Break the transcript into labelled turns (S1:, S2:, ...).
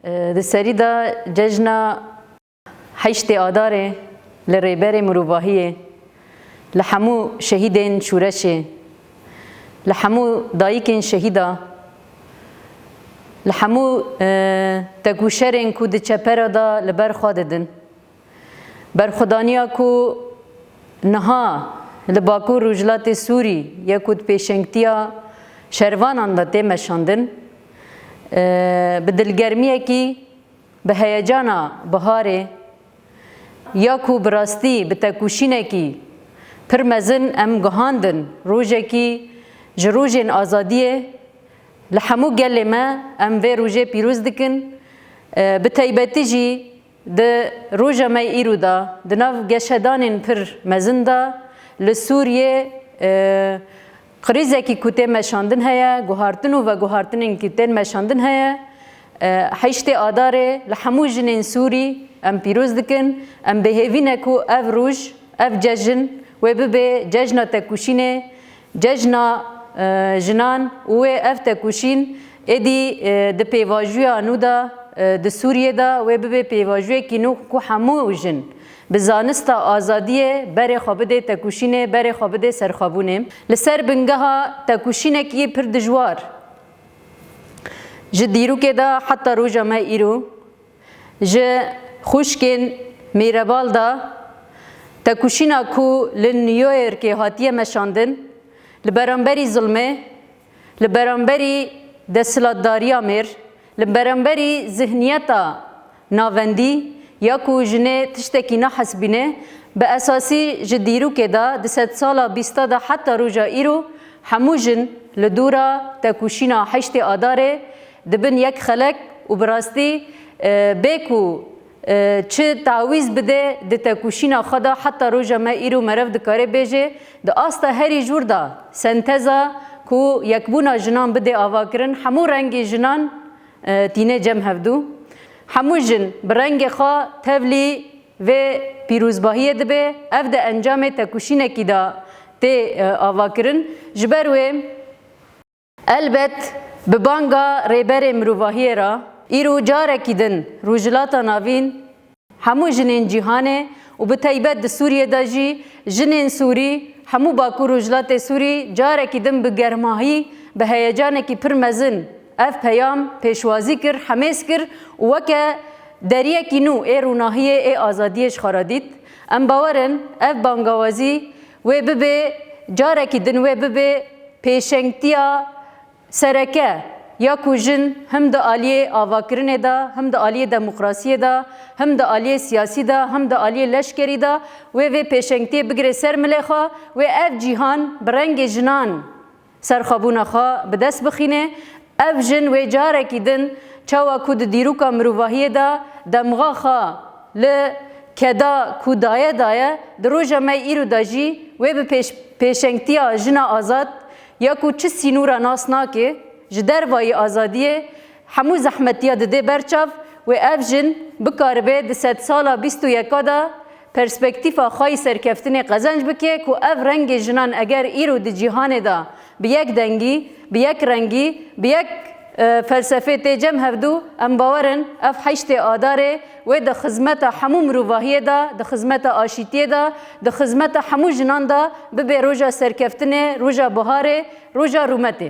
S1: د سریدا ججنا حیشت آداره لریبر مروباهیه لحمو شهیدین شورشه لحمو دایکین شهیدا لحمو تکوشرین کو د چپره دا لبر خاددن برخدانیا کو نها لباکو رجلات سوری یکود پیشنگتیا شروانان دا تیمشاندن به دلگرمیه کی به هیجانا بهاره یا کو براستی به تکوشینه کی پرمزن ام گهاندن روژه کی جروجین آزادیه لحمو گل ما ام وی روژه پیروز دکن به تایبتی جی ده روژه ما ایرو دا ده ناو گشدانین پر مزن دا لسوریه قریزه کی کته مشاندن هیا گوهارتن و گوهارتنین کته مشاندن هیا حیشت آداره لحمو جنین سوری ام پیروز دکن ام بهوینه کو اف روج اف ججن و ببه ججنا تکوشینه ججنا جنان و اف تکوشین ادی د پیواژویا نو دا د سوریه دا و ببه پیواژوی کی نو کو همو جن بزانستا آزادیه بره خوابده تکوشینه بره خوابده سرخابونه لسر بنگها تکوشینه کی پر دجوار جدیرو که دا حتی روژا ما ایرو جه خوشکن میربال دا تکوشینا کو لنیویر که هاتیه مشاندن لبرانبری ظلمه لبرانبری دستلاتداریا میر لبرانبری ذهنیتا ناوندی یا کو جنه تشتکی نحسبینه به اساسی جدیرو که دا دست سالا بیستا دا حتی روژا ایرو همو جن لدورا تکوشینا حشت آداره دبن یک خلق و براستی بیکو چه تعویز بده د تکوشینا خدا حتی روژا ما ایرو مرف دکاره بیجه د آستا هری جور دا سنتزا کو یکبونا جنان بده آوا کرن همو رنگ جنان تینه جم هفدو همو جن برنگ خواه تولی و پیروزباهی دبه اف ده انجام تکوشینه کی دا تی آوا کرن جبروه البت ببانگا ریبر مروواهی را ایرو جاره کیدن روجلاتا ناوین همو جنین جیهانه و به تایبت ده سوریه دا جی جنین سوری همو باکو روجلات سوری جاره کیدن به گرماهی به هیجانه کی پر مزن اف پیام پیشوازی کر حمیس کر وکه دریه کی نو ای روناهیه ای آزادیش خارادید ام باورن اف بانگاوازی و ببه جاره کیدن و ببه پیشنگتیا سرکه یا کوجن هم د عالیه آواکرنه دا هم د عالیه دموکراسی دا هم د عالیه سیاسی دا هم د عالیه لشکری دا و پیشنگتی بگره سر ملخا و اف جیهان برنگ جنان سرخابونه خوا به دست بخینه اف جن و جاره کیدن چاوا کود دیروکا مروواهی دا دمغا خوا ل کدا کودایه دایه دروژه ما ایرو داجی و به پیشنگتی جنا آزاد یا کو چه سینورا ناس ناکه جدر وای آزادیه همو زحمتیا دده برچاف و افجن بکاربه ده 100 سالا 21 دا پرسپکتیفا خواهی سرکفتن قزنج بکه که اف رنگ جنان اگر ایرو ده جیهان دا به یک دنگی به یک رنگی به یک فلسفه تجم هفدو ام باورن اف حیشت آداره و ده خدمت همو مروواهی دا ده خدمت آشیتی دا ده خدمت همو جنان دا به روژا سرکفتن روژا بهاره روژا رومته